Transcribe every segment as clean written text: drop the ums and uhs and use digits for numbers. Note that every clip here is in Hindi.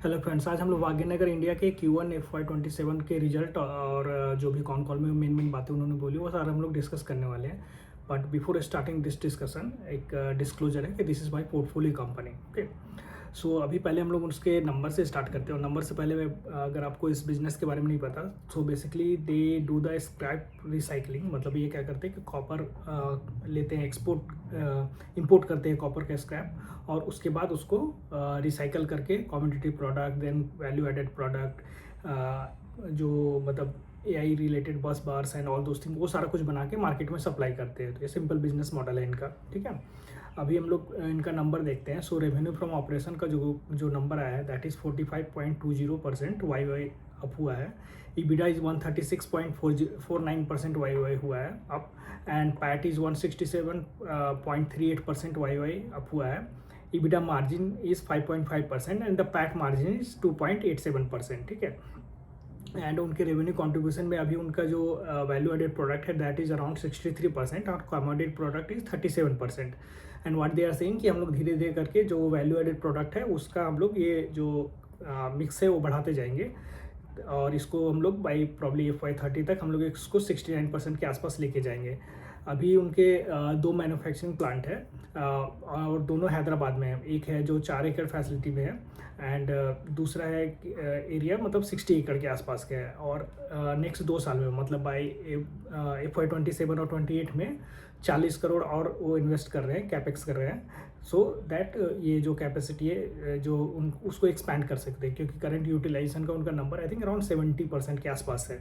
हेलो फ्रेंड्स, आज हम लोग भाग्यनगर इंडिया के Q1 FY27 के रिजल्ट और जो भी कॉल में मेन बातें उन्होंने बोली वो सारा हम लोग डिस्कस करने वाले हैं। But before starting this discussion एक डिस्क्लोजर है कि this is my portfolio company. Okay, so अभी पहले हम लोग उसके नंबर से स्टार्ट करते हैं। और नंबर से पहले मैं अगर आपको इस बिज़नेस के बारे में नहीं पता, so basically they do the scrap recycling. मतलब ये क्या करते हैं कि कॉपर लेते हैं, इंपोर्ट करते हैं कॉपर का स्क्रैप, और उसके बाद उसको रिसाइकल करके commodity product, then value added product, जो मतलब AI related bus bars and all those thing, वो सारा कुछ बना के मार्केट में सप्लाई करते हैं। तो ये सिंपल बिजनेस मॉडल है इनका। ठीक है, अभी हम लोग इनका नंबर देखते हैं। सो रेवेन्यू फ्रॉम ऑपरेशन का जो नंबर आया है दैट इज़ 45.20% YY अप हुआ है। EBITDA इज़ 136.49% YY हुआ है up, and PAT is 167.38% YY up हुआ है। EBITDA margin is 5.5% and the PAT margin is 2.87%। ठीक है, एंड उनके रेवेन्यू कंट्रीब्यूशन में अभी उनका जो वैल्यू एडेड प्रोडक्ट है दैट इज़ अराउंड 63% और commodity product is 37%। And what they are saying कि हम लोग धीरे धीरे करके जो वैल्यू एडेड प्रोडक्ट है उसका हम लोग ये जो मिक्स है वो बढ़ाते जाएंगे, और इसको हम लोग बाई प्रॉब्ली FY30 तक हम लोग इसको 69% के आसपास लेके जाएंगे। अभी उनके दो मैन्युफैक्चरिंग प्लांट है, और दोनों हैदराबाद में है। एक है जो 4 एकड़ फैसिलिटी में है, एंड दूसरा है एरिया मतलब 60 एकड़ के आसपास का है। और नेक्स्ट 2 साल में मतलब बाई FY27 और 28 में 40 करोड़ और वो इन्वेस्ट कर रहे हैं, कैपेक्स कर रहे हैं, सो दैट ये जो कैपेसिटी है जो उसको एक्सपैंड कर सकते हैं, क्योंकि करंट यूटिलाइजेशन का उनका नंबर आई थिंक अराउंड 70% के आसपास है।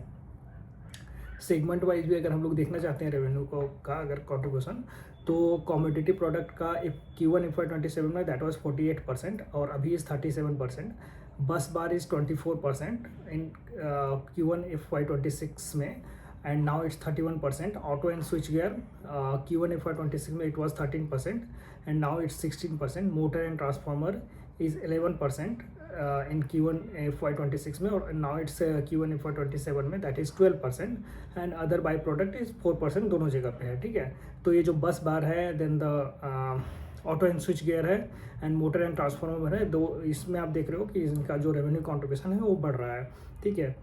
सेगमेंट वाइज भी अगर हम लोग देखना चाहते हैं रेवेन्यू को का अगर कॉन्ट्रीब्यूशन, तो कॉमोडिटी प्रोडक्ट का Q1 FY27 में दैट वाज 48% और अभी इज़ 37%। बस बार इज़ 24% इन Q1 FY26 में, and now it's 31%। Auto and switch gear Q1 FY26 में it was 13% and now it's 16%। Motor and transformer is 11% in Q1 FY26 में, और now it's Q1 FY27 में that is 12%, and other by product is 4% दोनों जगह पे है। ठीक है, तो ये जो बस बार है, then the auto and switch gear है, एंड मोटर एंड ट्रांसफार्मर है, दो इसमें आप देख रहे हो कि इनका जो रेवेन्यू कॉन्ट्रीब्यूशन है वो बढ़ रहा है। ठीक है,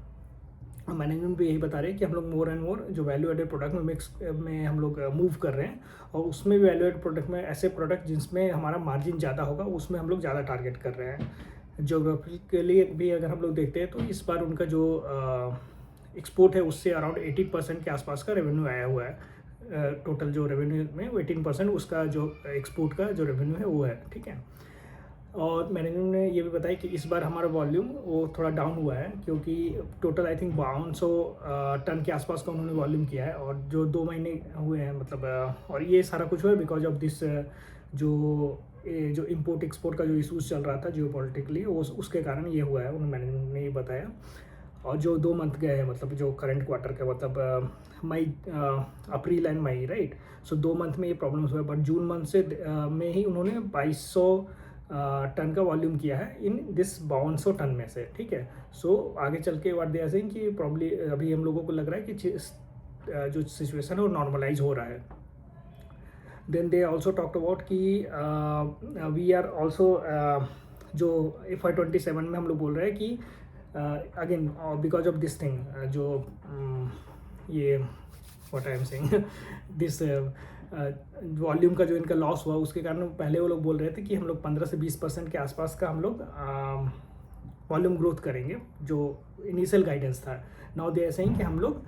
मैनेजमेंट भी यही बता रहे हैं कि हम लोग मोर एंड मोर जो वैल्यू एडेड प्रोडक्ट में मिक्स में हम लोग मूव कर रहे हैं, और उसमें भी वैल्यू एडेड प्रोडक्ट में ऐसे प्रोडक्ट जिसमें हमारा मार्जिन ज़्यादा होगा उसमें हम लोग ज़्यादा टारगेट कर रहे हैं। ज्योग्राफी के लिए भी अगर हम लोग देखते हैं तो इस बार उनका जो एक्सपोर्ट है उससे अराउंड 80% के आसपास का रेवेन्यू आया हुआ है। टोटल जो रेवेन्यू में 18% उसका जो एक्सपोर्ट का जो रेवेन्यू है वो है। ठीक है, और मैनेजमेंट ने ये भी बताया कि इस बार हमारा वॉल्यूम वो थोड़ा डाउन हुआ है, क्योंकि टोटल आई थिंक 5200 टन के आसपास का उन्होंने वॉल्यूम किया है, और जो 2 महीने हुए हैं मतलब और ये सारा कुछ हुआ है बिकॉज ऑफ दिस जो इम्पोर्ट एक्सपोर्ट का जो इशूज़ चल रहा था जियो पॉलिटिकली, उसके कारण ये हुआ है, उन्होंने मैनेजमेंट ने ये बताया। और जो 2 मंथ गए हैं मतलब जो करंट क्वार्टर का मतलब May, April and May, right. So 2 month में ये प्रॉब्लम्स हुआ, बट जून मंथ से में ही उन्होंने 2200 टन का वॉल्यूम किया है इन दिस 5200 टन में से। ठीक है, सो आगे चल के व्हाट दे आर सेइंग कि प्रॉब्ली अभी हम लोगों को लग रहा है कि जो सिचुएशन है वो नॉर्मलाइज हो रहा है। Then they also talked about कि वी आर ऑल्सो जो FY27 में हम लोग बोल रहे हैं कि again because of this thing जो ये what I am saying this volume का जो इनका लॉस हुआ उसके कारण पहले वो लोग बोल रहे थे कि हम लोग 15 से 20% के आसपास का हम लोग वॉल्यूम ग्रोथ करेंगे, जो इनिशियल गाइडेंस था। नाउ दे आर सेइंग कि हम लोग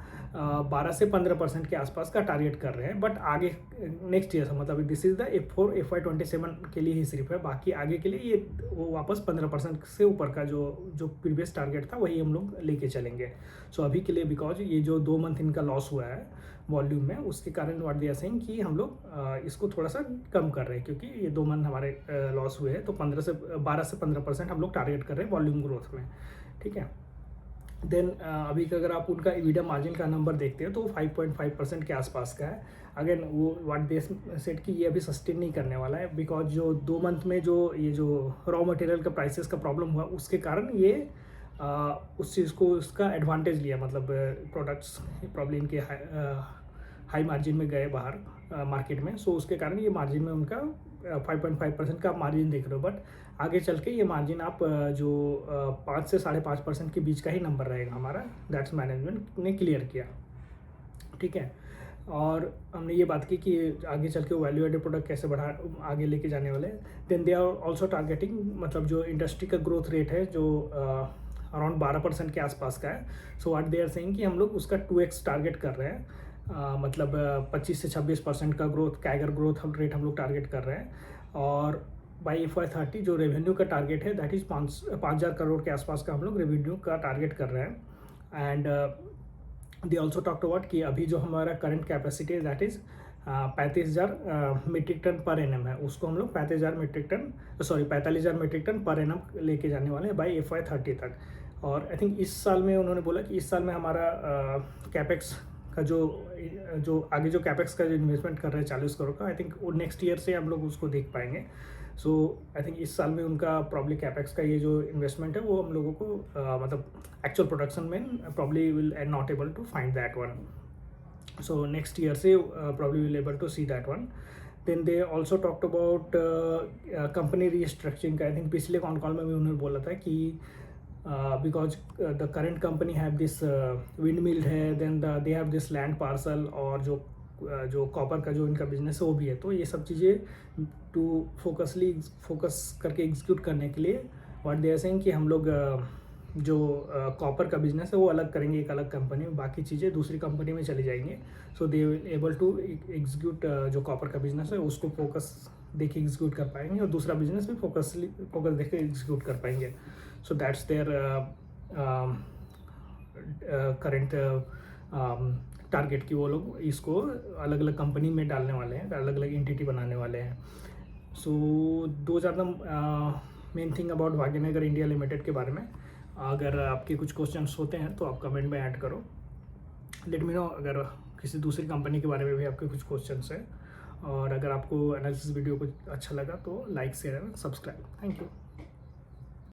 12 से 15% के आसपास का टारगेट कर रहे हैं, बट आगे नेक्स्ट ईयर मतलब दिस इज़ द FY27 के लिए ही सिर्फ है, बाकी आगे के लिए ये वो वापस 15% से ऊपर का जो प्रीवियस टारगेट था वही हम लोग लेके चलेंगे। सो अभी के लिए बिकॉज ये जो 2 मंथ इनका लॉस हुआ है वॉल्यूम में, उसके कारण व्हाट दे आर सेइंग कि हम लोग इसको थोड़ा सा कम कर रहे हैं, क्योंकि ये 2 मंथ हमारे लॉस हुए हैं, तो 12 से 15% हम लोग टारगेट कर रहे हैं वॉल्यूम ग्रोथ में। ठीक है, देन अभी का अगर आप उनका EBITDA मार्जिन का नंबर देखते हैं तो 5.5% के आसपास का है। अगेन वो व्हाट दे सेड कि ये अभी सस्टेन नहीं करने वाला है, बिकॉज जो 2 मंथ में जो रॉ मटेरियल का प्राइसेस का प्रॉब्लम हुआ उसके कारण ये उस चीज़ को उसका एडवांटेज लिया, मतलब प्रोडक्ट्स प्रॉब्लम इनके हाई मार्जिन में गए बाहर मार्केट में, सो उसके कारण ये मार्जिन में उनका 5.5% का मार्जिन देख रहे हो। बट आगे चल के ये मार्जिन आप जो 5 से 5.5% के बीच का ही नंबर रहेगा हमारा, दैट्स मैनेजमेंट ने क्लियर किया, ठीक है। और हमने ये बात की कि आगे चल के वैल्यू एडेड प्रोडक्ट कैसे आगे लेके जाने वाले हैं। Then they are also targeting, मतलब जो इंडस्ट्री का ग्रोथ रेट है जो अराउंड 12% के आसपास का है, so what they are saying कि हम लोग उसका 2x टारगेट कर रहे हैं, मतलब 25 से 26% का ग्रोथ कैगर ग्रोथ रेट हम लोग टारगेट कर रहे हैं। और बाई FY30 जो रेवेन्यू का टारगेट है दैट इज़ 5,000 करोड़ के आसपास का हम लोग रेवेन्यू का टारगेट कर रहे हैं। And they also talked about कि अभी जो हमारा करंट कैपेसिटी है that is 35,000 metric ton per annum है, उसको हम लोग 45,000 मीट्रिक टन पर एनम लेके जाने वाले हैं बाई FY30 तक। और आई थिंक इस साल में उन्होंने बोला कि इस साल में हमारा कैपेक्स का जो आगे जो कैपेक्स का जो इन्वेस्टमेंट कर रहे हैं 40 करोड़ का, आई थिंक वो नेक्स्ट ईयर से हम लोग उसको देख पाएंगे। सो आई थिंक इस साल में उनका प्रॉब्ली कैपेक्स का ये जो इन्वेस्टमेंट है वो हम लोगों को मतलब एक्चुअल प्रोडक्शन में probably will not able to find that one, so next year से probably will able to see that one. Then they also talked about company restructuring का। आई थिंक पिछले कॉन कॉल में भी उन्होंने बोला था कि because the current company have this windmill है, then they have this land parcel, और जो कॉपर का जो इनका बिजनेस है वो भी है। तो ये सब चीज़ें टू फोकस करके एग्जीक्यूट करने के लिए व्हाट दे आर सेइंग कि हम लोग जो कॉपर का बिजनेस है वो अलग करेंगे एक अलग कंपनी में, बाकी चीज़ें दूसरी कंपनी में चली जाएंगे। So they will able to execute जो कॉपर का बिजनेस है उसको फोकस देके एग्जीक्यूट कर पाएंगे, और दूसरा बिजनेस भी फोकस देके एग्जीक्यूट कर पाएंगे। So that's their current target कि वो लोग इसको अलग अलग कंपनी में डालने वाले हैं, अलग अलग एंटिटी बनाने वाले हैं। So those are the main thing about Bhagyanagar India limited के बारे में। अगर आपके कुछ क्वेश्चंस होते हैं तो आप कमेंट में ऐड करो, लेट मी नो अगर किसी दूसरी कंपनी के बारे में भी आपके कुछ क्वेश्चंस हैं। और अगर आपको एनालिसिस वीडियो कुछ अच्छा लगा तो like share and subscribe. Thank you.